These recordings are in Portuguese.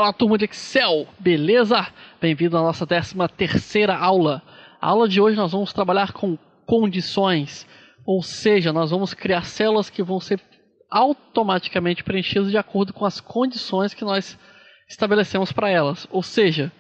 Fala, turma de Excel, beleza? Bem-vindo à nossa 13ª aula. A aula de hoje nós vamos trabalhar com condições, ou seja, nós vamos criar células que vão ser automaticamente preenchidas de acordo com as condições que nós estabelecemos para elas. Ou seja,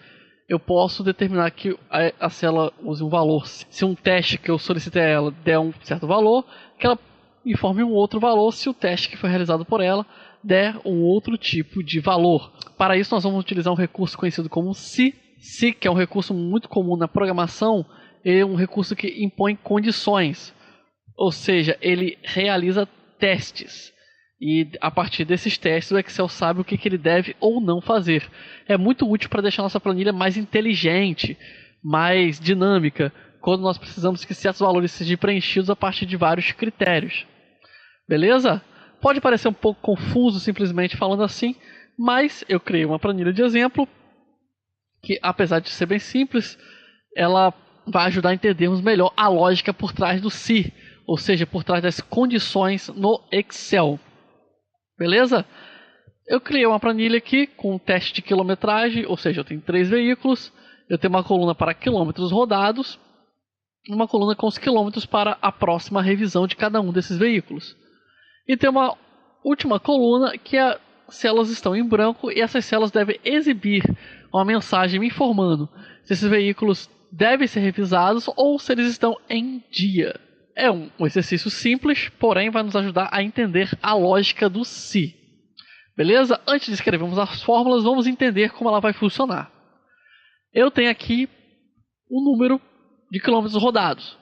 eu posso determinar que a célula use um valor. Se um teste que eu solicitei a ela der um certo valor, que ela informe um outro valor se o teste que foi realizado por ela der um outro tipo de valor. Para isso nós vamos utilizar um recurso conhecido como se, que é um recurso muito comum na programação. Ele é um recurso que impõe condições, ou seja, ele realiza testes. E a partir desses testes o Excel sabe o que ele deve ou não fazer. É muito útil para deixar nossa planilha mais inteligente, mais dinâmica, quando nós precisamos que certos valores sejam preenchidos a partir de vários critérios. Beleza? Pode parecer um pouco confuso simplesmente falando assim, mas eu criei uma planilha de exemplo que, apesar de ser bem simples, ela vai ajudar a entendermos melhor a lógica por trás do se, ou seja, por trás das condições no Excel. Beleza? Eu criei uma planilha aqui com um teste de quilometragem, ou seja, eu tenho 3 veículos, eu tenho uma coluna para quilômetros rodados, uma coluna com os quilômetros para a próxima revisão de cada um desses veículos. E tem uma última coluna que as células estão em branco e essas células devem exibir uma mensagem me informando se esses veículos devem ser revisados ou se eles estão em dia. É um exercício simples, porém vai nos ajudar a entender a lógica do se. Beleza? Antes de escrevermos as fórmulas, vamos entender como ela vai funcionar. Eu tenho aqui um número de quilômetros rodados.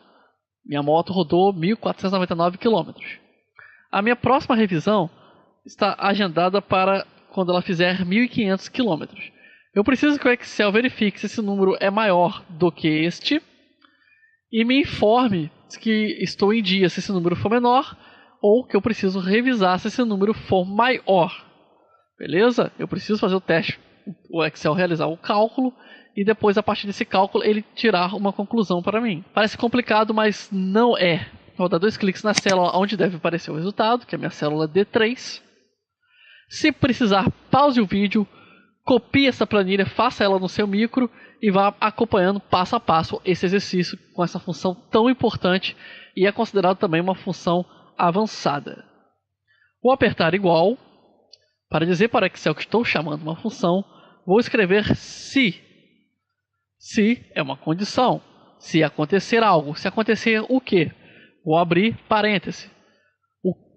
Minha moto rodou 1.499 quilômetros. A minha próxima revisão está agendada para quando ela fizer 1.500 km. Eu preciso que o Excel verifique se esse número é maior do que este e me informe que estou em dia se esse número for menor ou que eu preciso revisar se esse número for maior. Beleza? Eu preciso fazer o teste, o Excel realizar o cálculo e depois, a partir desse cálculo, ele tirar uma conclusão para mim. Parece complicado, mas não é. Vou dar 2 cliques na célula onde deve aparecer o resultado, que é a minha célula D3. Se precisar, pause o vídeo, copie essa planilha, faça ela no seu micro e vá acompanhando passo a passo esse exercício com essa função tão importante e é considerado também uma função avançada. Vou apertar igual para dizer para o Excel que estou chamando uma função. Vou escrever se. Se é uma condição. Se acontecer algo. Se acontecer o quê? Vou abrir parêntese.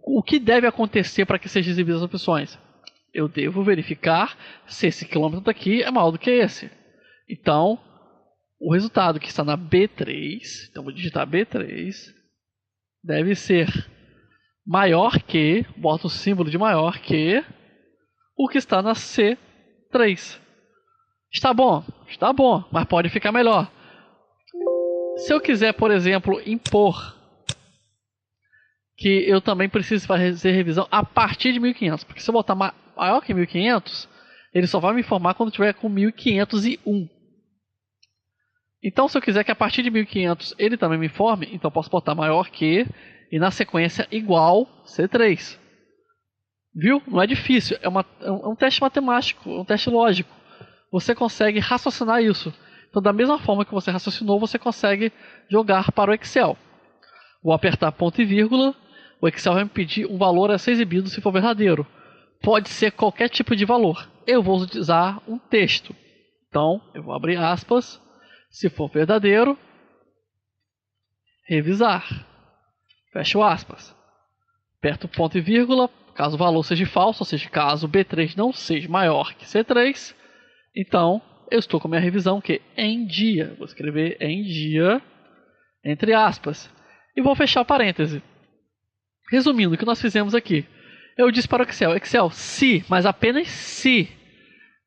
O que deve acontecer para que sejam exibidas as opções? Eu devo verificar se esse quilômetro daqui é maior do que esse. Então, o resultado que está na B3, então vou digitar B3, deve ser maior que, boto o símbolo de maior que, o que está na C3. Está bom? Está bom, mas pode ficar melhor. Se eu quiser, por exemplo, impor que eu também preciso fazer revisão a partir de 1.500, porque se eu botar maior que 1.500, ele só vai me informar quando tiver com 1.501. Então, se eu quiser que a partir de 1.500 ele também me informe, então eu posso botar maior que e na sequência igual C3. Viu? Não é difícil, é um teste matemático, um teste lógico. Você consegue raciocinar isso. Então, da mesma forma que você raciocinou, você consegue jogar para o Excel. Vou apertar ponto e vírgula. O Excel vai me pedir um valor a ser exibido se for verdadeiro. Pode ser qualquer tipo de valor. Eu vou usar um texto. Então, eu vou abrir aspas. Se for verdadeiro, revisar. Fecho aspas. Aperto ponto e vírgula. Caso o valor seja falso, ou seja, caso B3 não seja maior que C3, então eu estou com a minha revisão que em dia. Vou escrever em dia, entre aspas. E vou fechar o parêntese. Resumindo o que nós fizemos aqui. Eu disse para o Excel, se, mas apenas se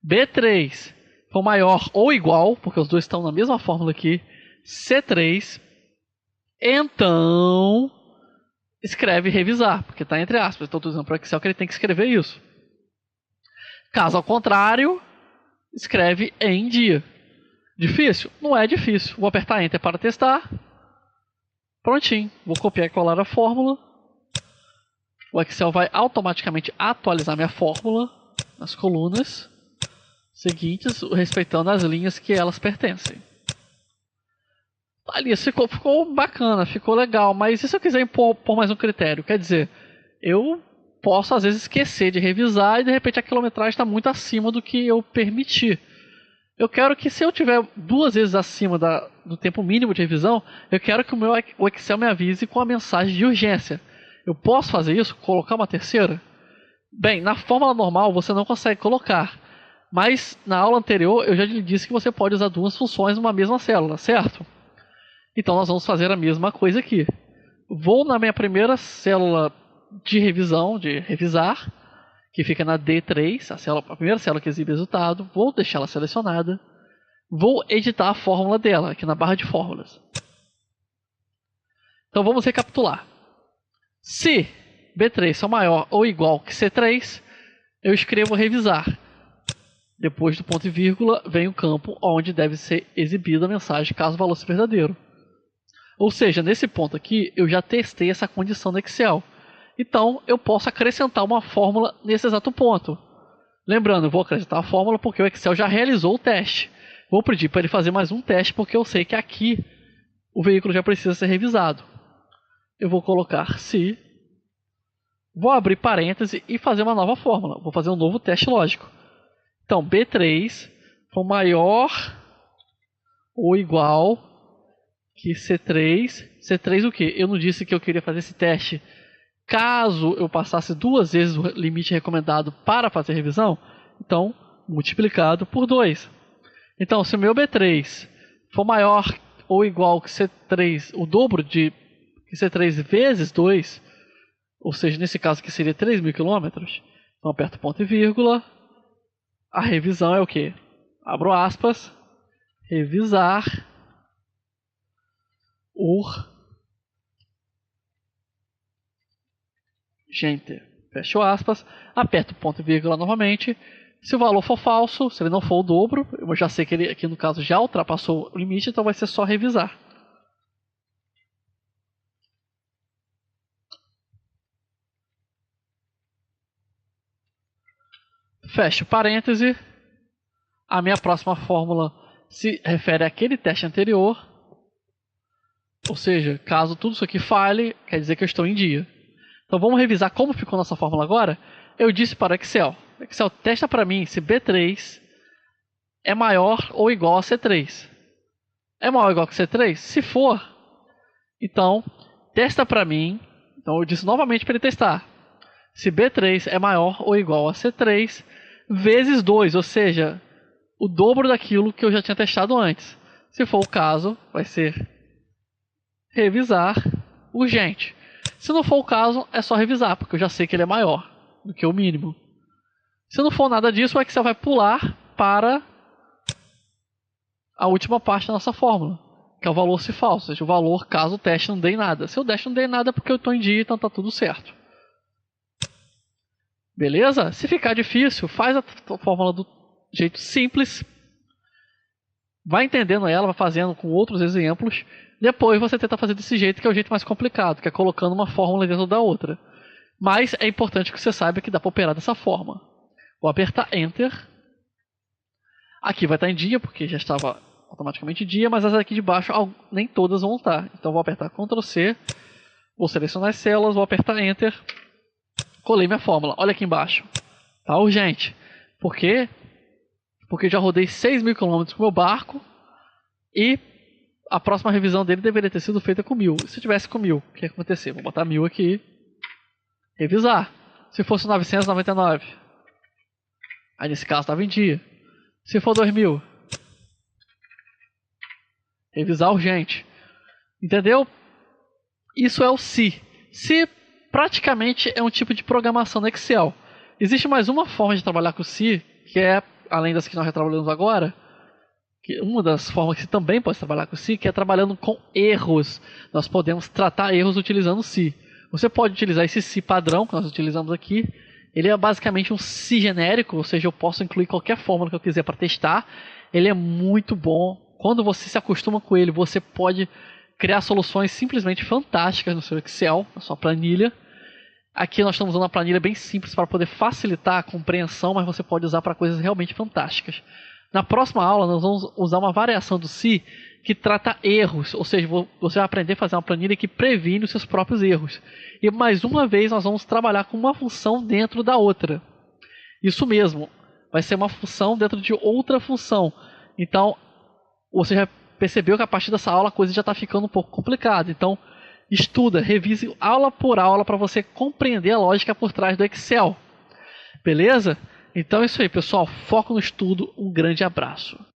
B3 for maior ou igual, porque os dois estão na mesma fórmula aqui, C3, então escreve revisar, porque está entre aspas. Então estou dizendo para o Excel que ele tem que escrever isso. Caso ao contrário, escreve em dia. Difícil? Não é difícil. Vou apertar Enter para testar. Prontinho. Vou copiar e colar a fórmula. O Excel vai automaticamente atualizar minha fórmula nas colunas. seguintes, respeitando as linhas que elas pertencem. Ali, ficou bacana, ficou legal, mas e se eu quiser impor mais um critério? Quer dizer, eu posso às vezes esquecer de revisar e de repente a quilometragem está muito acima do que eu permiti. Eu quero que, se eu tiver 2 vezes acima do tempo mínimo de revisão, eu quero que o Excel me avise com a mensagem de urgência. Eu posso fazer isso? Colocar uma terceira? Bem, na fórmula normal você não consegue colocar, mas na aula anterior eu já lhe disse que você pode usar 2 funções numa mesma célula, certo? Então nós vamos fazer a mesma coisa aqui. Vou na minha primeira célula de revisão, de revisar, que fica na D3, a primeira célula que exibe resultado, vou deixá-la selecionada, vou editar a fórmula dela, aqui na barra de fórmulas. Então vamos recapitular. Se B3 for maior ou igual que C3, eu escrevo revisar. Depois do ponto e vírgula, vem o campo onde deve ser exibida a mensagem caso o valor seja verdadeiro. Ou seja, nesse ponto aqui, eu já testei essa condição no Excel. Então, eu posso acrescentar uma fórmula nesse exato ponto. Lembrando, eu vou acrescentar a fórmula porque o Excel já realizou o teste. Vou pedir para ele fazer mais um teste porque eu sei que aqui o veículo já precisa ser revisado. Eu vou colocar se, vou abrir parêntese e fazer uma nova fórmula. Vou fazer um novo teste lógico. Então, B3 for maior ou igual que C3. C3 o quê? Eu não disse que eu queria fazer esse teste caso eu passasse 2 vezes o limite recomendado para fazer revisão. Então, multiplicado por 2. Então, se o meu B3 for maior ou igual que C3, o dobro de que C3 vezes 2, ou seja, nesse caso aqui seria 3.000 km, então aperto ponto e vírgula. A revisão é o que? Abro aspas, revisar urgente, fecho aspas, aperto ponto e vírgula novamente. Se o valor for falso, se ele não for o dobro, eu já sei que ele aqui no caso já ultrapassou o limite, então vai ser só revisar. Fecho parêntese. A minha próxima fórmula se refere àquele teste anterior. Ou seja, caso tudo isso aqui falhe, quer dizer que eu estou em dia. Então vamos revisar como ficou nossa fórmula agora. Eu disse para o Excel. Excel, testa para mim se B3 é maior ou igual a C3. É maior ou igual que C3? Se for, então testa para mim. Então eu disse novamente para ele testar. Se B3 é maior ou igual a C3 vezes 2, ou seja, o dobro daquilo que eu já tinha testado antes. Se for o caso, vai ser revisar urgente. Se não for o caso, é só revisar, porque eu já sei que ele é maior do que o mínimo. Se não for nada disso, o Excel vai pular para a última parte da nossa fórmula, que é o valor se falso, ou seja, o valor caso o teste não dê em nada. Se o teste não dê em nada é porque eu estou em dia, então está tudo certo. Beleza? Se ficar difícil, faz a fórmula do jeito simples, vai entendendo ela, vai fazendo com outros exemplos. Depois você tenta fazer desse jeito, que é o jeito mais complicado, que é colocando uma fórmula dentro da outra. Mas é importante que você saiba que dá para operar dessa forma. Vou apertar Enter. Aqui vai estar em dia, porque já estava automaticamente em dia, mas as aqui de baixo nem todas vão estar. Então vou apertar Ctrl C, vou selecionar as células, vou apertar Enter. Colei minha fórmula. Olha aqui embaixo. Tá urgente. Por quê? Porque já rodei 6.000 km com o meu barco e a próxima revisão dele deveria ter sido feita com 1.000. Se tivesse com 1.000, o que ia acontecer? Vou botar 1.000 aqui. Revisar. Se fosse 999. Aí nesse caso estava em dia. Se for 2.000. Revisar urgente. Entendeu? Isso é o se. Se praticamente é um tipo de programação no Excel. Existe mais uma forma de trabalhar com o se, que é, além das que nós já trabalhamos agora, que uma das formas que você também pode trabalhar com o se, que é trabalhando com erros. Nós podemos tratar erros utilizando o se. Você pode utilizar esse se padrão que nós utilizamos aqui. Ele é basicamente um se genérico, ou seja, eu posso incluir qualquer fórmula que eu quiser para testar. Ele é muito bom. Quando você se acostuma com ele, você pode criar soluções simplesmente fantásticas no seu Excel, na sua planilha. Aqui nós estamos usando uma planilha bem simples para poder facilitar a compreensão, mas você pode usar para coisas realmente fantásticas. Na próxima aula nós vamos usar uma variação do Si que trata erros, ou seja, você vai aprender a fazer uma planilha que previne os seus próprios erros. E mais uma vez nós vamos trabalhar com uma função dentro da outra. Isso mesmo, vai ser uma função dentro de outra função. Então, você já percebeu que a partir dessa aula a coisa já está ficando um pouco complicada. Então, estuda, revise aula por aula para você compreender a lógica por trás do Excel. Beleza? Então é isso aí, pessoal. Foco no estudo. Um grande abraço.